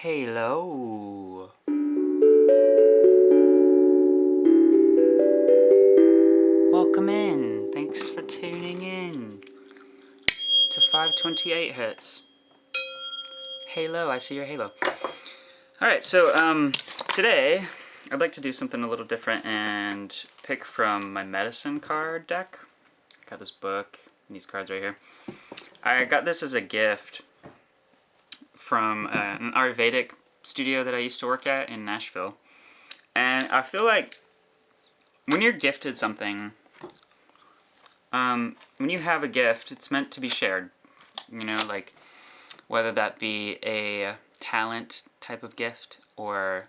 Hello. Welcome in. Thanks for tuning in to 528 Hertz. Halo, I see your halo. Alright, so today I'd like to do something a little different and pick from my medicine card deck. I got this book and these cards right here. I got this as a gift from an Ayurvedic studio that I used to work at in Nashville. And I feel like when you're gifted something, when you have a gift, it's meant to be shared. You know, like whether that be a talent type of gift or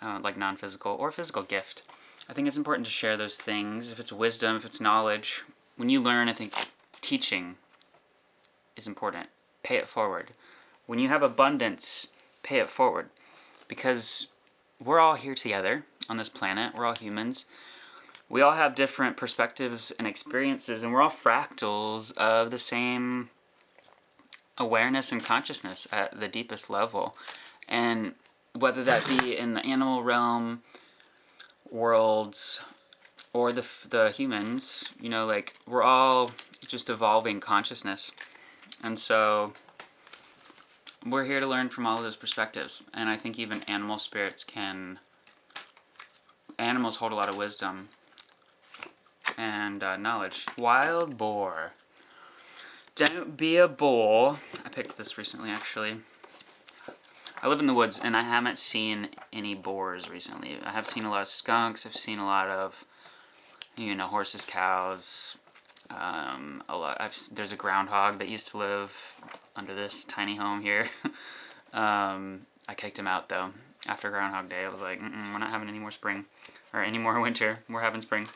like non-physical or physical gift. I think it's important to share those things. If it's wisdom, if it's knowledge, when you learn, I think teaching is important. Pay it forward. When you have abundance, pay it forward. Because we're all here together on this planet. We're all humans. We all have different perspectives and experiences, and we're all fractals of the same awareness and consciousness at the deepest level. And whether that be in the animal realm, worlds, or the humans, you know, like, we're all just evolving consciousness. And so we're here to learn from all of those perspectives. And I think even animal spirits animals hold a lot of wisdom and knowledge. Wild boar. Don't be a boar. I picked this recently, actually. I live in the woods, and I haven't seen any boars recently. I have seen a lot of skunks. I've seen a lot of, horses, cows. There's a groundhog that used to live under this tiny home here. I kicked him out, though. After Groundhog Day, I was like, we're not having any more spring. Or any more winter. We're having spring.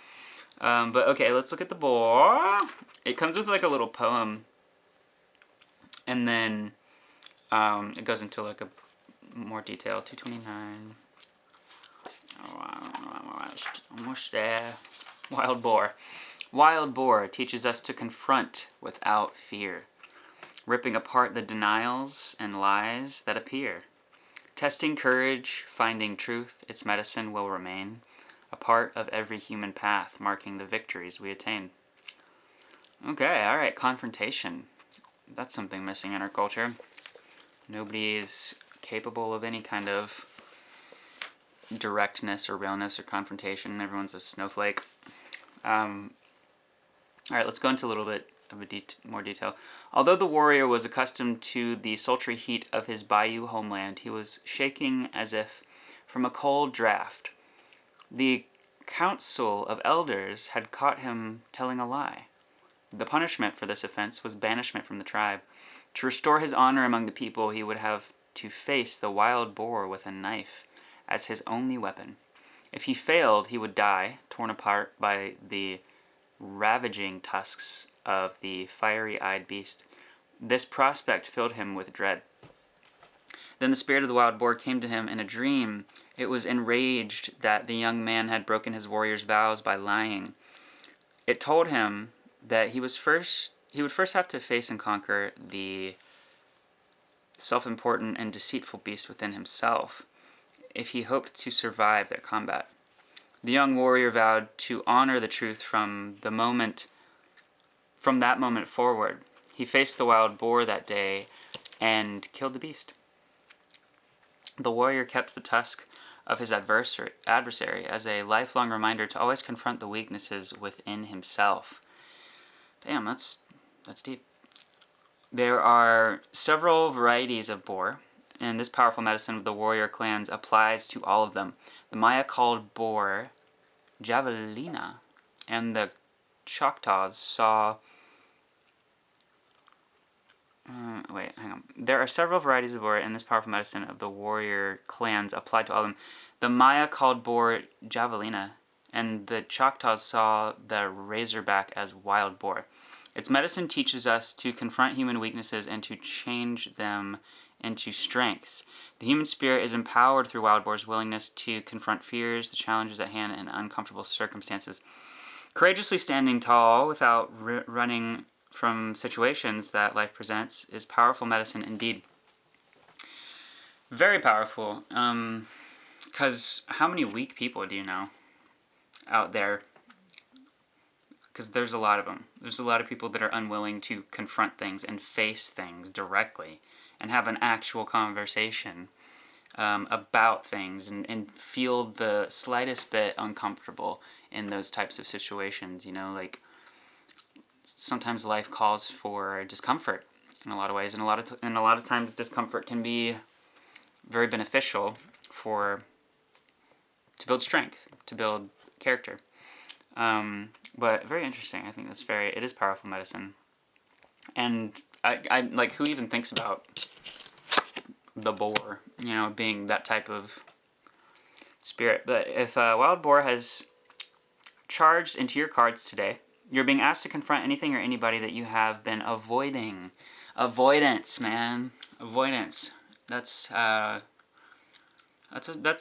But okay, let's look at the boar. It comes with like a little poem, and then it goes into like a more detail. 229. Almost there. Wild boar. Wild boar teaches us to confront without fear, ripping apart the denials and lies that appear. Testing courage, finding truth, its medicine will remain a part of every human path, marking the victories we attain. Okay, alright, confrontation. That's something missing in our culture. Nobody is capable of any kind of directness or realness or confrontation. Everyone's a snowflake. Alright, let's go into a little bit of more detail. Although the warrior was accustomed to the sultry heat of his bayou homeland, he was shaking as if from a cold draft. The council of elders had caught him telling a lie. The punishment for this offense was banishment from the tribe. To restore his honor among the people, he would have to face the wild boar with a knife as his only weapon. If he failed, he would die, torn apart by the ravaging tusks of the fiery-eyed beast. This prospect filled him with dread. Then the spirit of the wild boar came to him in a dream. It was enraged that the young man had broken his warrior's vows by lying. It told him that he would first have to face and conquer the self-important and deceitful beast within himself if he hoped to survive their combat. The young warrior vowed to honor the truth from that moment forward. He faced the wild boar that day and killed the beast. The warrior kept the tusk of his adversary as a lifelong reminder to always confront the weaknesses within himself. Damn, that's deep. There are several varieties of boar, and this powerful medicine of the warrior clans applies to all of them. The Maya called boar javelina, and the Choctaws saw... There are several varieties of boar, and this powerful medicine of the warrior clans applied to all of them. The Maya called boar javelina, and the Choctaws saw the razorback as wild boar. Its medicine teaches us to confront human weaknesses and to change them into strengths. The human spirit is empowered through wild boar's willingness to confront fears, the challenges at hand, and uncomfortable circumstances. Courageously standing tall without running from situations that life presents is powerful medicine indeed. Very powerful. Because how many weak people do you know out there? Because there's a lot of them. There's a lot of people that are unwilling to confront things and face things directly and have an actual conversation about things and feel the slightest bit uncomfortable in those types of situations. You know, like sometimes life calls for discomfort in a lot of ways, and a lot of times discomfort can be very beneficial to build strength, to build character. But very interesting. I think it is powerful medicine. And I like, who even thinks about the boar, being that type of spirit? But if wild boar has charged into your cards today, you're being asked to confront anything or anybody that you have been avoiding. Avoidance, man. Avoidance. That's a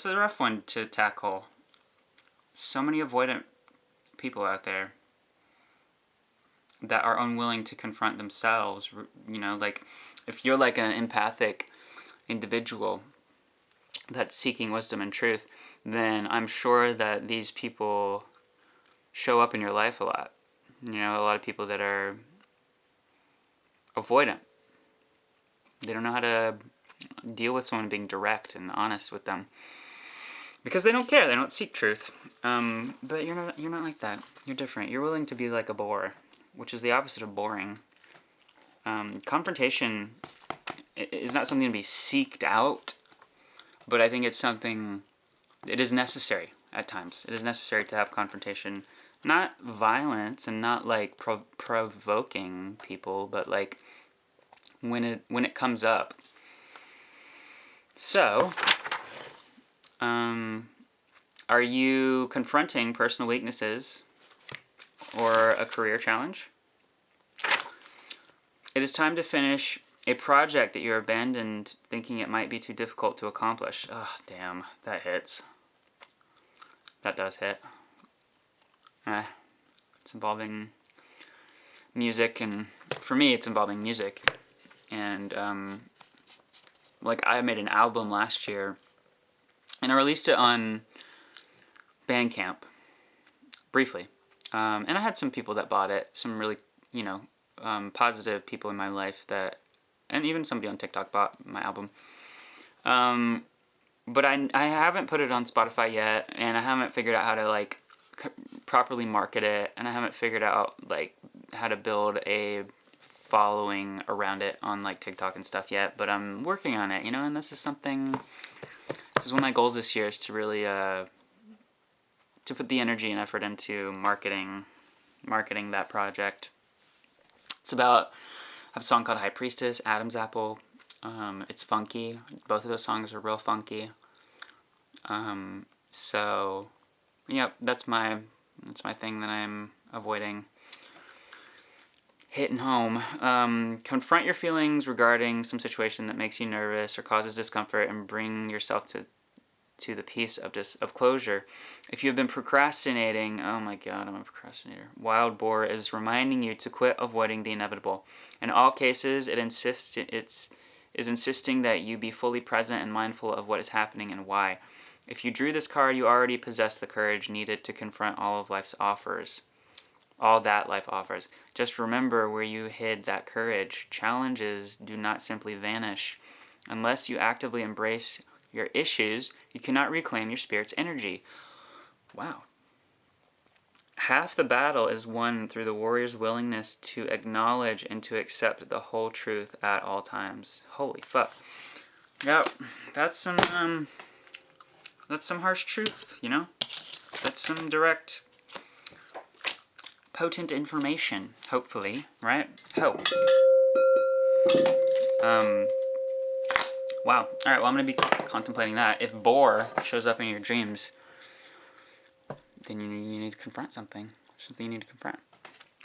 rough one to tackle. So many avoidant people out there that are unwilling to confront themselves. Like if you're like an empathic individual that's seeking wisdom and truth, then I'm sure that these people show up in your life a lot. A lot of people that are avoidant. They don't know how to deal with someone being direct and honest with them because they don't care. They don't seek truth. But you're not like that. You're different. You're willing to be like a boar, which is the opposite of boring. Confrontation is not something to be seeked out, but I think it is necessary at times. It is necessary to have confrontation. Not violence and not like provoking people, but like when it comes up. So, are you confronting personal weaknesses or a career challenge? It is time to finish a project that you abandoned thinking it might be too difficult to accomplish. Oh, damn, that hits. That does hit. It's involving music, and for me it's involving music. And like I made an album last year and I released it on Bandcamp briefly. And I had some people that bought it, some really, positive people in my life and even somebody on TikTok bought my album. But I haven't put it on Spotify yet, and I haven't figured out how to like properly market it, and I haven't figured out like how to build a following around it on like TikTok and stuff yet, but I'm working on it, and this is one of my goals this year is to really to put the energy and effort into marketing that project. It's about, I have a song called High Priestess, Adam's Apple. It's funky. Both of those songs are real funky. So yeah, that's my thing that I'm avoiding. Hitting home. Confront your feelings regarding some situation that makes you nervous or causes discomfort, and bring yourself to the peace of closure. If you have been procrastinating, oh my god, I'm a procrastinator. Wild Boar is reminding you to quit avoiding the inevitable. In all cases, it is insisting that you be fully present and mindful of what is happening and why. If you drew this card, you already possess the courage needed to confront all that life offers. Just remember where you hid that courage. Challenges do not simply vanish. Unless you actively embrace your issues, you cannot reclaim your spirit's energy. Wow. Half the battle is won through the warrior's willingness to acknowledge and to accept the whole truth at all times. Holy fuck. Yep, that's some harsh truth, That's some direct, potent information, hopefully, right? Hope. Wow. Alright, well, I'm going to be contemplating that. If Boar shows up in your dreams, then you need to confront something. Something you need to confront.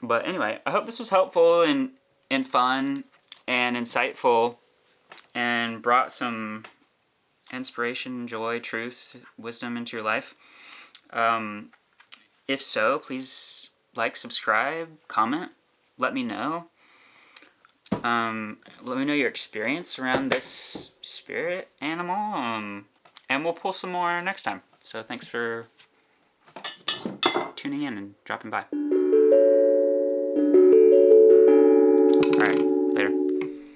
But anyway, I hope this was helpful and fun and insightful and brought some inspiration, joy, truth, wisdom into your life. If so, please like, subscribe, comment, let me know. Let me know your experience around this spirit animal, and we'll pull some more next time. So thanks for tuning in and dropping by.